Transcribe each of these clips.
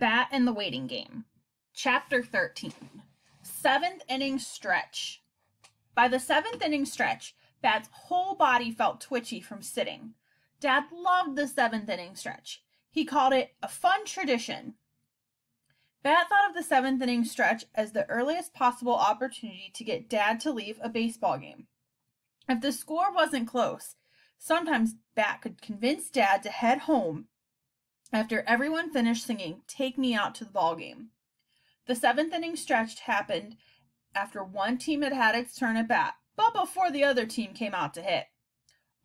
Bat and the Waiting Game. Chapter 13. Seventh inning stretch. By the seventh inning stretch, Bat's whole body felt twitchy from sitting. Dad loved the seventh inning stretch. He called it a fun tradition. Bat thought of the seventh inning stretch as the earliest possible opportunity to get Dad to leave a baseball game. If the score wasn't close, sometimes Bat could convince Dad to head home after everyone finished singing "Take Me Out to the Ball Game." The seventh inning stretch happened after one team had had its turn at bat, but before the other team came out to hit.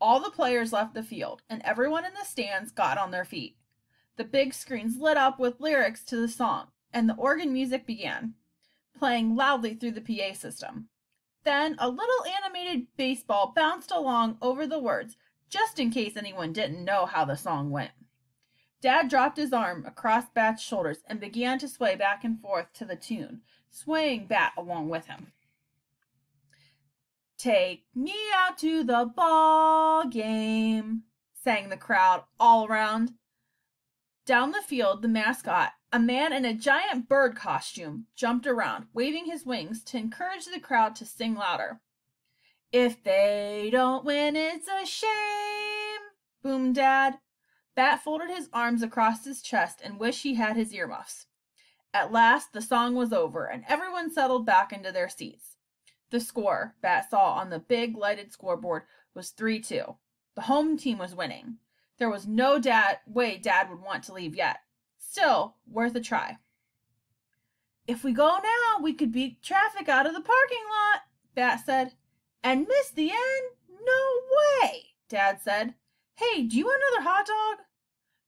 All the players left the field, and everyone in the stands got on their feet. The big screens lit up with lyrics to the song, and the organ music began, playing loudly through the PA system. Then a little animated baseball bounced along over the words, just in case anyone didn't know how the song went. Dad dropped his arm across Bat's shoulders and began to sway back and forth to the tune, swaying Bat along with him. "Take me out to the ball game," sang the crowd all around. Down the field, the mascot, a man in a giant bird costume, jumped around, waving his wings to encourage the crowd to sing louder. "If they don't win, it's a shame," boomed Dad. Bat folded his arms across his chest and wished he had his earmuffs. At last, the song was over, and everyone settled back into their seats. The score, Bat saw on the big lighted scoreboard, was 3-2. The home team was winning. There was no way Dad would want to leave yet. Still, worth a try. "If we go now, we could beat traffic out of the parking lot," Bat said. "And miss the end? No way," Dad said. "Hey, do you want another hot dog?"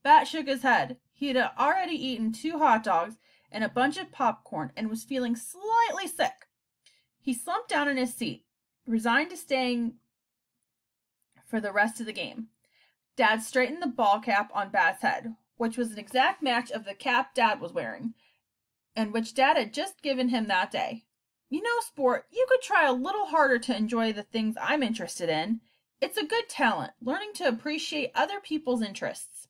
Bat shook his head. He had already eaten 2 hot dogs and a bunch of popcorn and was feeling slightly sick. He slumped down in his seat, resigned to staying for the rest of the game. Dad straightened the ball cap on Bat's head, which was an exact match of the cap Dad was wearing, and which Dad had just given him that day. "You know, Sport, you could try a little harder to enjoy the things I'm interested in. It's a good talent, learning to appreciate other people's interests."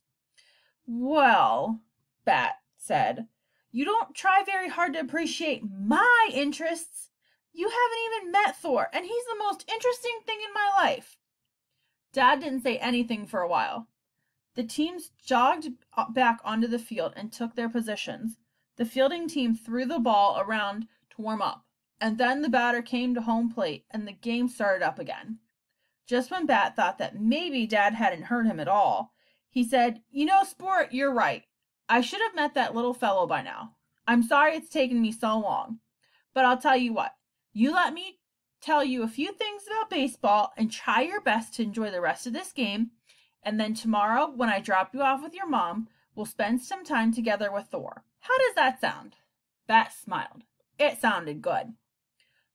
"Well," Bat said, "you don't try very hard to appreciate my interests. You haven't even met Thor, and he's the most interesting thing in my life." Dad didn't say anything for a while. The teams jogged back onto the field and took their positions. The fielding team threw the ball around to warm up, and then the batter came to home plate, and the game started up again. Just when Bat thought that maybe Dad hadn't heard him at all, he said, "You know, Sport, you're right. I should have met that little fellow by now. I'm sorry it's taken me so long. But I'll tell you what. You let me tell you a few things about baseball and try your best to enjoy the rest of this game, and then tomorrow, when I drop you off with your mom, we'll spend some time together with Thor. How does that sound?" Bat smiled. It sounded good.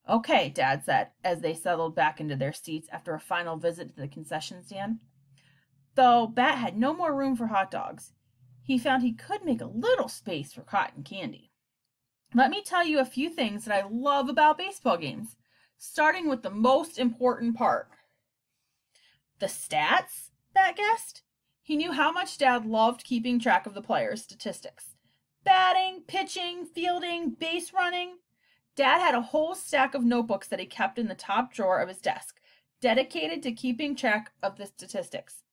"Okay," Dad said, as they settled back into their seats after a final visit to the concession stand. Though Bat had no more room for hot dogs, he found he could make a little space for cotton candy. "Let me tell you a few things that I love about baseball games, starting with the most important part." "The stats?" Bat guessed. He knew how much Dad loved keeping track of the players' statistics. Batting, pitching, fielding, base running. Dad had a whole stack of notebooks that he kept in the top drawer of his desk, dedicated to keeping track of the statistics.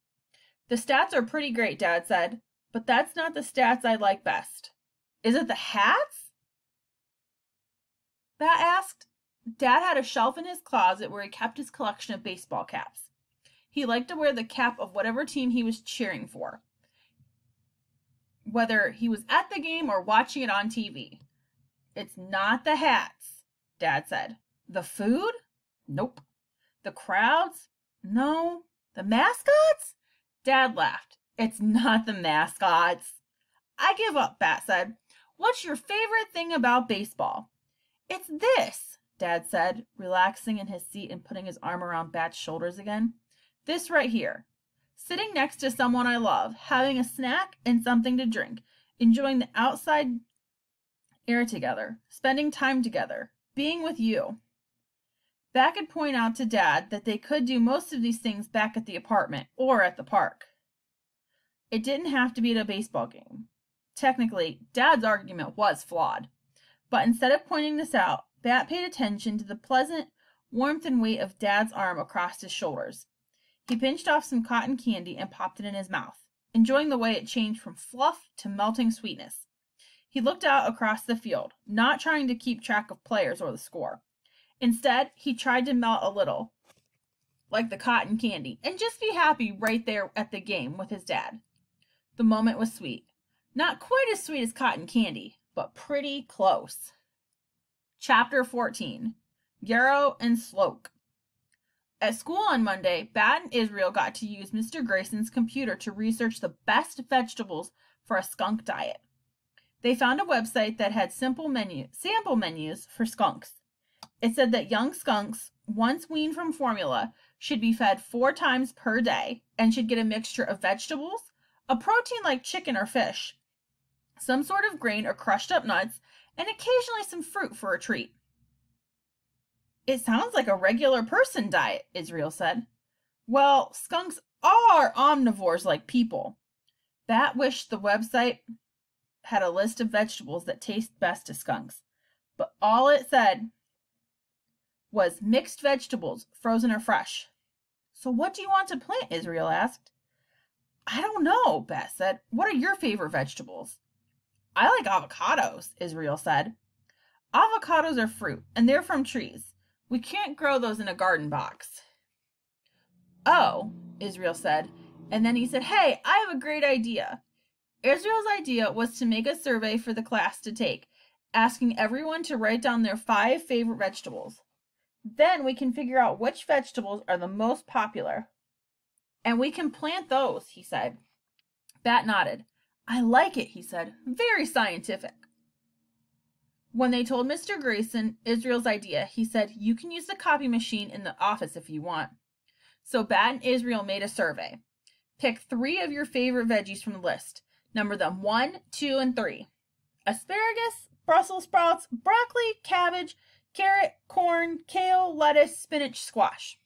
"The stats are pretty great," Dad said, "but that's not the stats I like best." "Is it the hats?" Bat asked. Dad had a shelf in his closet where he kept his collection of baseball caps. He liked to wear the cap of whatever team he was cheering for, whether he was at the game or watching it on TV. "It's not the hats," Dad said. "The food? Nope. The crowds? No. The mascots?" Dad laughed. "It's not the mascots." "I give up," Bat said. "What's your favorite thing about baseball?" "It's this," Dad said, relaxing in his seat and putting his arm around Bat's shoulders again. "This right here. Sitting next to someone I love, having a snack and something to drink, enjoying the outside air together, spending time together, being with you." Bat could point out to Dad that they could do most of these things back at the apartment or at the park. It didn't have to be at a baseball game. Technically, Dad's argument was flawed. But instead of pointing this out, Bat paid attention to the pleasant warmth and weight of Dad's arm across his shoulders. He pinched off some cotton candy and popped it in his mouth, enjoying the way it changed from fluff to melting sweetness. He looked out across the field, not trying to keep track of players or the score. Instead, he tried to melt a little, like the cotton candy, and just be happy right there at the game with his dad. The moment was sweet. Not quite as sweet as cotton candy, but pretty close. Chapter 14. Yarrow and Sloke. At school on Monday, Bat and Israel got to use Mr. Grayson's computer to research the best vegetables for a skunk diet. They found a website that had sample menus for skunks. It said that young skunks, once weaned from formula, should be fed 4 times per day and should get a mixture of vegetables, a protein like chicken or fish, some sort of grain or crushed up nuts, and occasionally some fruit for a treat. It sounds like a regular person diet, Israel said. Well, skunks are omnivores like people. Bat wished the website had a list of vegetables that taste best to skunks, but all it said was mixed vegetables, frozen or fresh. So what do you want to plant? Israel asked. I don't know, Bat said. What are your favorite vegetables? I like avocados, Israel said. Avocados are fruit, and they're from trees. We can't grow those in a garden box. Oh, Israel said, and then he said, hey, I have a great idea. Israel's idea was to make a survey for the class to take, asking everyone to write down their 5 favorite vegetables. Then we can figure out which vegetables are the most popular. And we can plant those, he said. Bat nodded. I like it, he said. Very scientific. When they told Mr. Grayson Israel's idea, he said, you can use the copy machine in the office if you want. So Bat and Israel made a survey. Pick 3 of your favorite veggies from the list. Number them 1, 2, and 3. Asparagus, Brussels sprouts, broccoli, cabbage, carrot, corn, kale, lettuce, spinach, squash.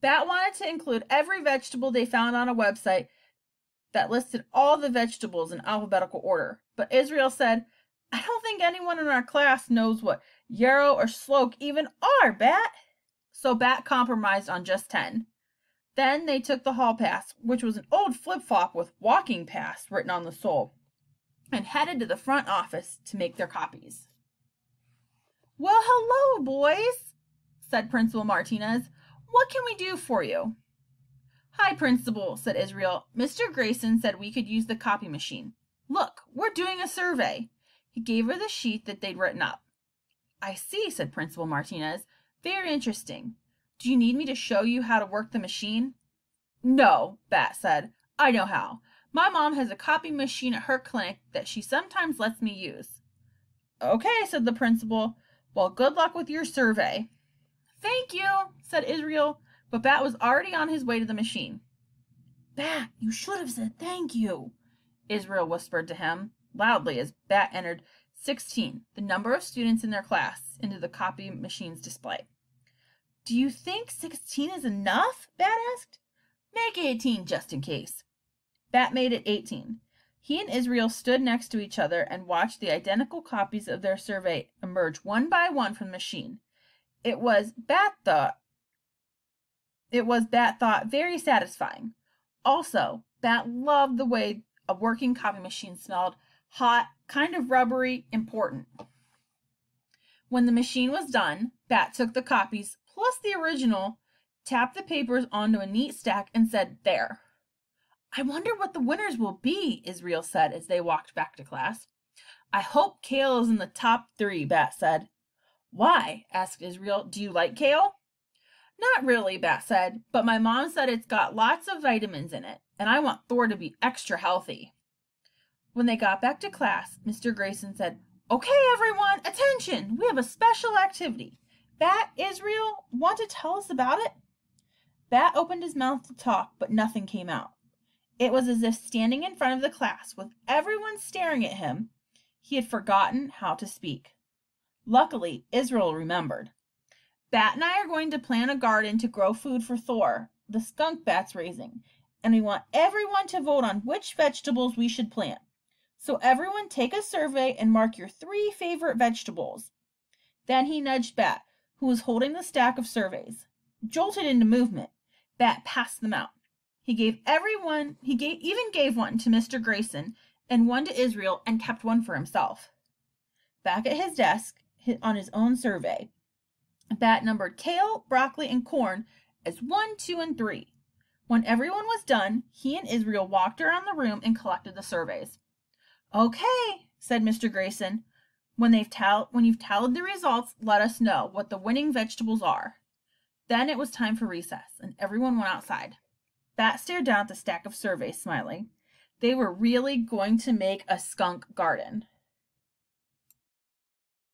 Bat wanted to include every vegetable they found on a website that listed all the vegetables in alphabetical order. But Israel said, I don't think anyone in our class knows what yarrow or sloke even are, Bat. So Bat compromised on just 10. Then they took the hall pass, which was an old flip-flop with walking pass written on the sole, and headed to the front office to make their copies. Well, hello, boys, said Principal Martinez. What can we do for you? Hi, Principal, said Israel. Mr. Grayson said we could use the copy machine. Look, we're doing a survey. He gave her the sheet that they'd written up. I see, said Principal Martinez. Very interesting. Do you need me to show you how to work the machine? No, Bat said. I know how. My mom has a copy machine at her clinic that she sometimes lets me use. Okay, said the principal. Well, good luck with your survey. Thank you, said Israel, but Bat was already on his way to the machine. Bat, you should have said thank you, Israel whispered to him loudly as Bat entered 16, the number of students in their class, into the copy machine's display. Do you think 16 is enough? Bat asked. Make 18 just in case. Bat made it 18. He and Israel stood next to each other and watched the identical copies of their survey emerge one by one from the machine. It was, Bat thought, very satisfying. Also, Bat loved the way a working copy machine smelled. Hot, kind of rubbery, important. When the machine was done, Bat took the copies, plus the original, tapped the papers onto a neat stack, and said, there. I wonder what the winners will be, Israel said as they walked back to class. I hope kale is in the top 3, Bat said. Why? Asked Israel. Do you like kale? Not really, Bat said, but my mom said it's got lots of vitamins in it, and I want Thor to be extra healthy. When they got back to class, Mr. Grayson said, okay, everyone, attention! We have a special activity. Bat, Israel, want to tell us about it? Bat opened his mouth to talk, but nothing came out. It was as if standing in front of the class, with everyone staring at him, he had forgotten how to speak. Luckily, Israel remembered. Bat and I are going to plant a garden to grow food for Thor, the skunk Bat's raising, and we want everyone to vote on which vegetables we should plant. So everyone take a survey and mark your 3 favorite vegetables. Then he nudged Bat, who was holding the stack of surveys. Jolted into movement, Bat passed them out. He even gave one to Mr. Grayson and one to Israel and kept one for himself. Back at his desk, on his own survey, Bat numbered kale, broccoli, and corn as 1, 2, and 3. When everyone was done, he and Israel walked around the room and collected the surveys. Okay, said Mr. Grayson. When you've tallied the results, let us know what the winning vegetables are. Then it was time for recess, and everyone went outside. Bat stared down at the stack of surveys, smiling. They were really going to make a skunk garden.